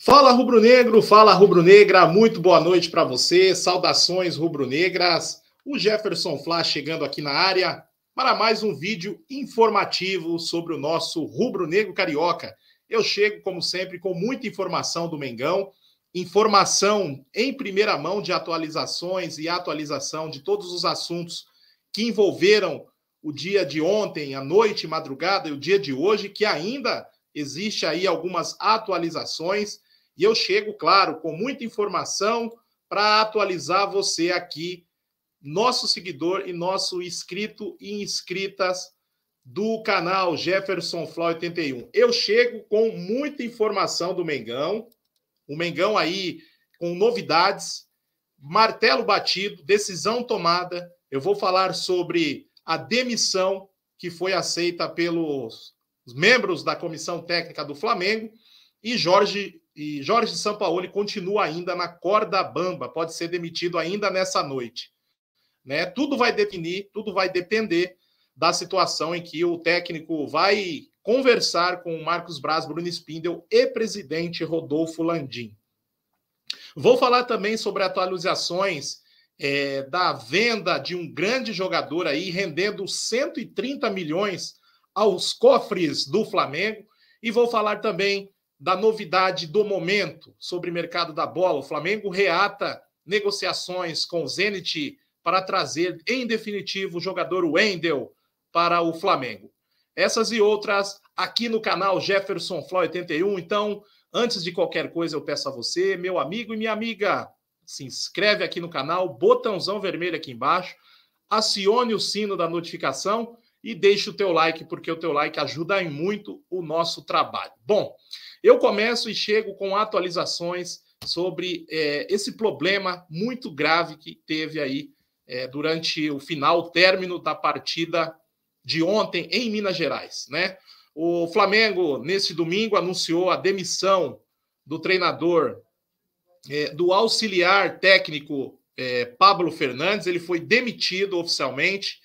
Fala rubro-negro, fala rubro-negra, muito boa noite para você, saudações rubro-negras. O Jefferson Flá chegando aqui na área para mais um vídeo informativo sobre o nosso rubro-negro carioca. Eu chego, como sempre, com muita informação do Mengão, informação em primeira mão de atualizações e atualização de todos os assuntos que envolveram o dia de ontem, a noite, madrugada e o dia de hoje, que ainda existe aí algumas atualizações. E eu chego, claro, com muita informação para atualizar você aqui, nosso seguidor e nosso inscrito e inscritas do canal Jefferson Flá 81. Eu chego com muita informação do Mengão, o Mengão aí com novidades, martelo batido, decisão tomada. Eu vou falar sobre a demissão que foi aceita pelos membros da comissão técnica do Flamengo e Jorge Sampaoli continua ainda na corda bamba, pode ser demitido ainda nessa noite. Né? Tudo vai definir, tudo vai depender da situação em que o técnico vai conversar com o Marcos Braz, Bruno Spindel e presidente Rodolfo Landim. Vou falar também sobre atualizações da venda de um grande jogador aí, rendendo 130 milhões aos cofres do Flamengo. E vou falar também da novidade do momento sobre o mercado da bola. O Flamengo reata negociações com o Zenit para trazer, em definitivo, o jogador Wendel para o Flamengo. Essas e outras aqui no canal Jefferson Flá 81. Então, antes de qualquer coisa, eu peço a você, meu amigo e minha amiga, se inscreve aqui no canal, botãozão vermelho aqui embaixo, acione o sino da notificação e deixe o teu like, porque o teu like ajuda muito o nosso trabalho. Bom, eu começo e chego com atualizações sobre esse problema muito grave que teve aí durante o término da partida de ontem em Minas Gerais, né? O Flamengo, nesse domingo, anunciou a demissão do treinador, do auxiliar técnico Pablo Fernandes. Ele foi demitido oficialmente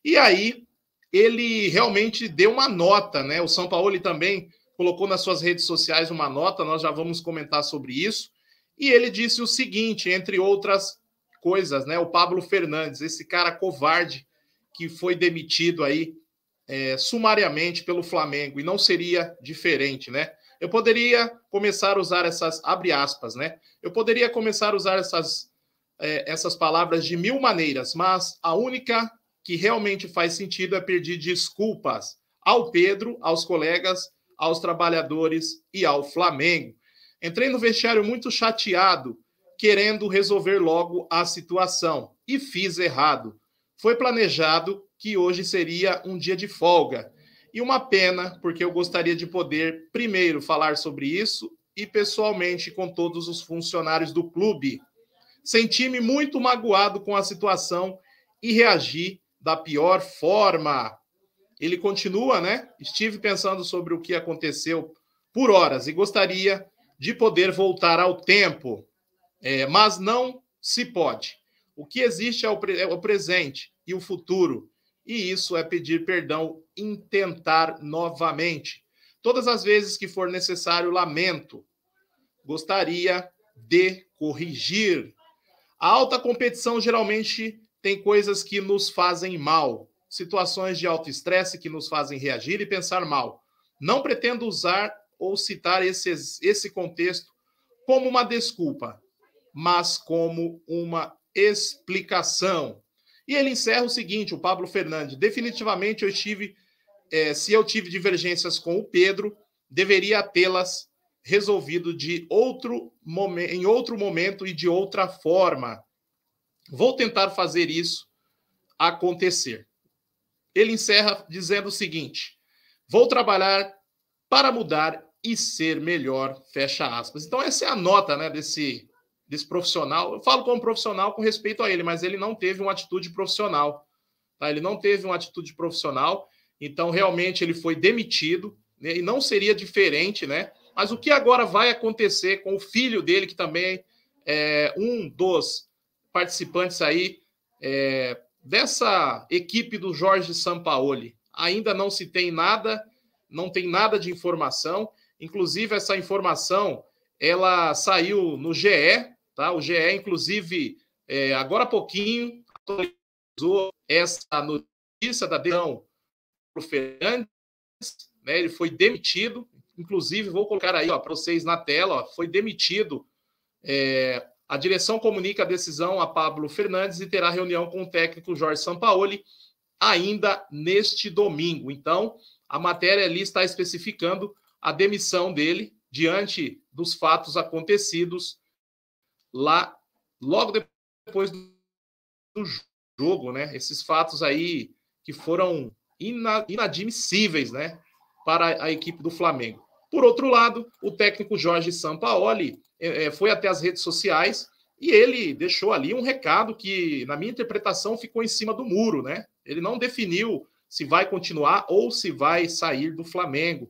e aí ele realmente deu uma nota, né? O Sampaoli também colocou nas suas redes sociais uma nota, nós já vamos comentar sobre isso, e ele disse o seguinte, entre outras coisas, né? O Pablo Fernandes, esse cara covarde que foi demitido aí sumariamente pelo Flamengo, e não seria diferente, né? Eu poderia começar a usar essas, abre aspas, né? Eu poderia começar a usar essas palavras de mil maneiras, mas a única que realmente faz sentido é pedir desculpas ao Pedro, aos colegas, aos trabalhadores e ao Flamengo. Entrei no vestiário muito chateado, querendo resolver logo a situação, e fiz errado. Foi planejado que hoje seria um dia de folga, e uma pena, porque eu gostaria de poder, primeiro, falar sobre isso e pessoalmente com todos os funcionários do clube. Senti-me muito magoado com a situação e reagi da pior forma. Ele continua, né? Estive pensando sobre o que aconteceu por horas e gostaria de poder voltar ao tempo, mas não se pode. O que existe é o presente e o futuro, e isso é pedir perdão e tentar novamente. Todas as vezes que for necessário, lamento. Gostaria de corrigir. A alta competição geralmente tem coisas que nos fazem mal, situações de alto estresse que nos fazem reagir e pensar mal. Não pretendo usar ou citar esse contexto como uma desculpa, mas como uma explicação. E ele encerra o seguinte, o Pablo Fernandes, definitivamente se eu tive divergências com o Pedro, deveria tê-las resolvido em outro momento e de outra forma. Vou tentar fazer isso acontecer. Ele encerra dizendo o seguinte, vou trabalhar para mudar e ser melhor, fecha aspas. Então essa é a nota, né, desse profissional. Eu falo como profissional com respeito a ele, mas ele não teve uma atitude profissional. Tá? Ele não teve uma atitude profissional, então realmente ele foi demitido, né, e não seria diferente, né? Mas o que agora vai acontecer com o filho dele, que também é um dos participantes aí dessa equipe do Jorge Sampaoli? Ainda não se tem nada, não tem nada de informação. Inclusive, essa informação ela saiu no GE, tá? O GE, inclusive, agora há pouquinho, atualizou essa notícia da decisão do Fernandes, né? Ele foi demitido, inclusive, vou colocar aí para vocês na tela, foi demitido. A direção comunica a decisão a Pablo Fernandes e terá reunião com o técnico Jorge Sampaoli ainda neste domingo. Então, a matéria ali está especificando a demissão dele diante dos fatos acontecidos lá, logo depois do jogo, né? Esses fatos aí que foram inadmissíveis, né, para a equipe do Flamengo. Por outro lado, o técnico Jorge Sampaoli foi até as redes sociais e ele deixou ali um recado que, na minha interpretação, ficou em cima do muro, né? Ele não definiu se vai continuar ou se vai sair do Flamengo.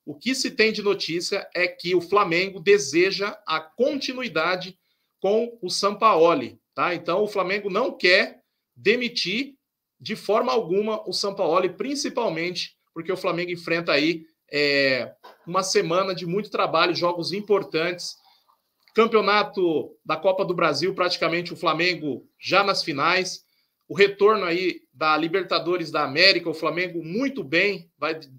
O que se tem de notícia é que o Flamengo deseja a continuidade com o Sampaoli, tá? Então, o Flamengo não quer demitir de forma alguma o Sampaoli, principalmente porque o Flamengo enfrenta aí uma semana de muito trabalho, jogos importantes. Campeonato da Copa do Brasil, praticamente o Flamengo já nas finais. O retorno aí da Libertadores da América, o Flamengo muito bem,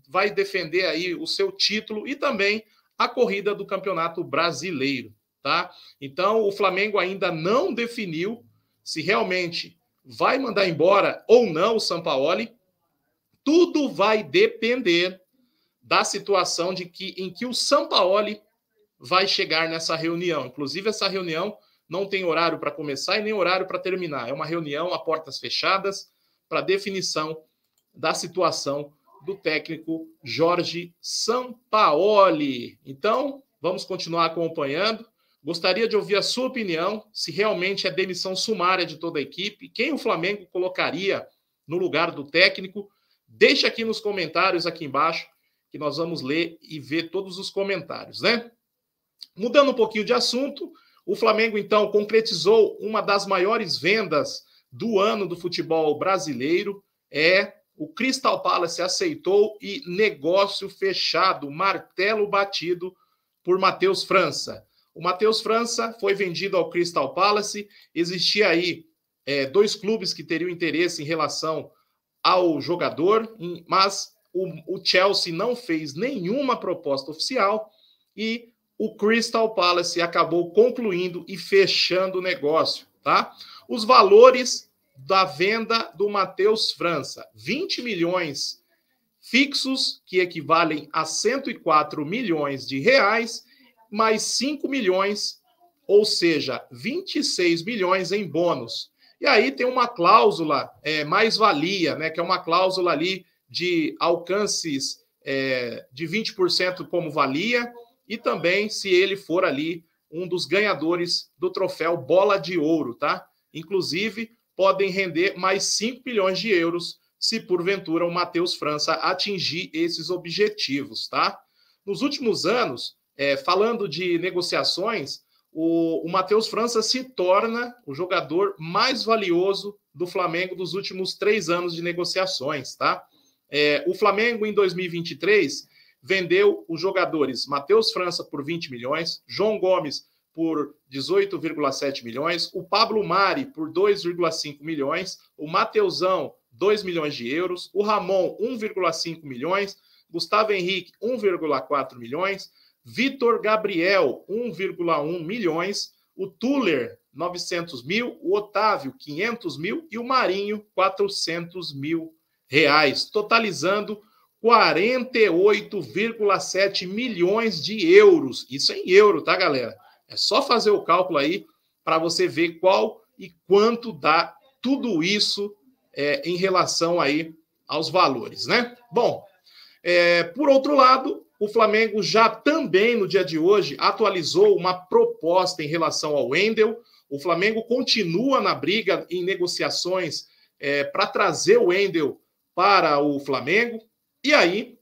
vai defender aí o seu título e também a corrida do Campeonato Brasileiro, tá? Então, o Flamengo ainda não definiu se realmente vai mandar embora ou não o Sampaoli. Tudo vai depender da situação em que o Sampaoli vai chegar nessa reunião. Inclusive, essa reunião não tem horário para começar e nem horário para terminar. É uma reunião a portas fechadas para definição da situação do técnico Jorge Sampaoli. Então, vamos continuar acompanhando. Gostaria de ouvir a sua opinião, se realmente é demissão sumária de toda a equipe, quem o Flamengo colocaria no lugar do técnico. Deixe aqui nos comentários aqui embaixo, que nós vamos ler e ver todos os comentários, né? Mudando um pouquinho de assunto, o Flamengo, então, concretizou uma das maiores vendas do ano do futebol brasileiro. O Crystal Palace aceitou e negócio fechado, martelo batido por Matheus França. O Matheus França foi vendido ao Crystal Palace. Existia aí 2 clubes que teriam interesse em relação ao jogador, mas o Chelsea não fez nenhuma proposta oficial e o Crystal Palace acabou concluindo e fechando o negócio, tá? Os valores da venda do Matheus França: 20 milhões fixos, que equivalem a 104 milhões de reais, mais 5 milhões, ou seja, 26 milhões em bônus. E aí tem uma cláusula mais-valia, né, que é uma cláusula ali de alcances de 20% como valia, e também se ele for ali um dos ganhadores do troféu Bola de Ouro, tá? Inclusive, podem render mais 5 milhões de euros se porventura o Matheus França atingir esses objetivos, tá? Nos últimos anos, falando de negociações, o Matheus França se torna o jogador mais valioso do Flamengo dos últimos 3 anos de negociações, tá? O Flamengo, em 2023, vendeu os jogadores Matheus França por 20 milhões, João Gomes por 18,7 milhões, o Pablo Mari por 2,5 milhões, o Mateusão, 2 milhões de euros, o Ramon, 1,5 milhões, Gustavo Henrique, 1,4 milhões, Vitor Gabriel, 1,1 milhões, o Tuller, 900 mil, o Otávio, 500 mil e o Marinho, 400 mil reais, totalizando 48,7 milhões de euros. Isso é em euro, tá, galera? É só fazer o cálculo aí para você ver qual e quanto dá tudo isso em relação aí aos valores, né? Bom, por outro lado, o Flamengo já também, no dia de hoje, atualizou uma proposta em relação ao Wendel. O Flamengo continua na briga em negociações para trazer o Wendel para o Flamengo. E aí,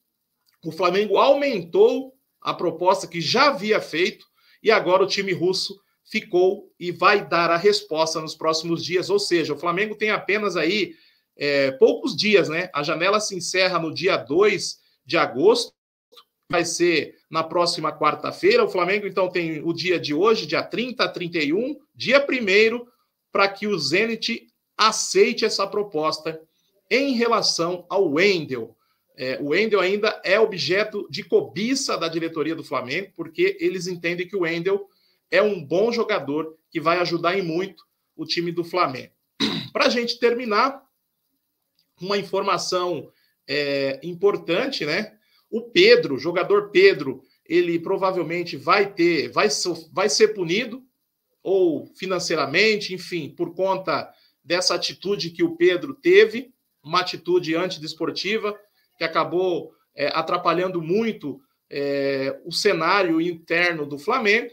o Flamengo aumentou a proposta que já havia feito e agora o time russo ficou e vai dar a resposta nos próximos dias. Ou seja, o Flamengo tem apenas aí poucos dias, né? A janela se encerra no dia 2 de agosto, vai ser na próxima quarta-feira. O Flamengo, então, tem o dia de hoje, dia 30, 31, dia 1º, para que o Zenit aceite essa proposta em relação ao Wendel. O Wendel ainda é objeto de cobiça da diretoria do Flamengo, porque eles entendem que o Wendel é um bom jogador que vai ajudar em muito o time do Flamengo. Para a gente terminar, uma informação importante, né? O Pedro, jogador Pedro, ele provavelmente vai ser punido, ou financeiramente, enfim, por conta dessa atitude que o Pedro teve, uma atitude antidesportiva, que acabou atrapalhando muito o cenário interno do Flamengo.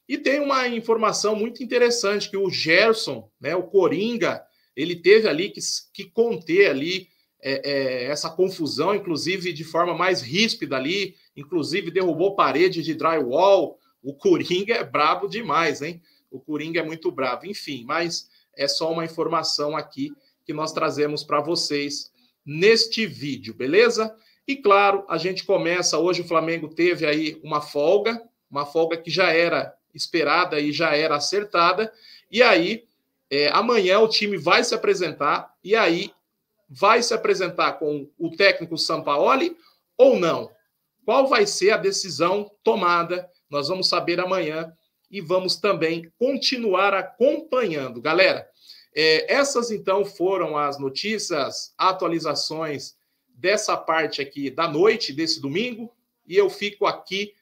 E tem uma informação muito interessante, que o Gerson, né, o Coringa, ele teve ali que conter ali essa confusão, inclusive de forma mais ríspida ali, inclusive derrubou parede de drywall. O Coringa é brabo demais, hein? O Coringa é muito bravo. Enfim, mas é só uma informação aqui que nós trazemos para vocês neste vídeo, beleza? E claro, a gente começa, hoje o Flamengo teve aí uma folga que já era esperada e já era acertada, e aí amanhã o time vai se apresentar, e aí vai se apresentar com o técnico Sampaoli ou não? Qual vai ser a decisão tomada? Nós vamos saber amanhã e vamos também continuar acompanhando. Galera, essas então foram as notícias, atualizações dessa parte aqui da noite, desse domingo, e eu fico aqui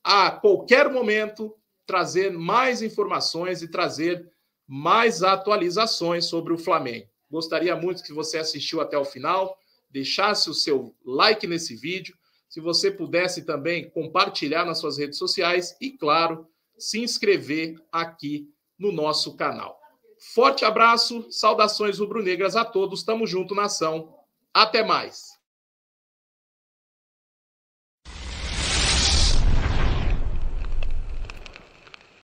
a qualquer momento trazer mais informações e trazer mais atualizações sobre o Flamengo. Gostaria muito que você assistiu até o final, deixasse o seu like nesse vídeo, se você pudesse também compartilhar nas suas redes sociais e, claro, se inscrever aqui no nosso canal. Forte abraço, saudações rubro-negras a todos, tamo junto, nação. Até mais!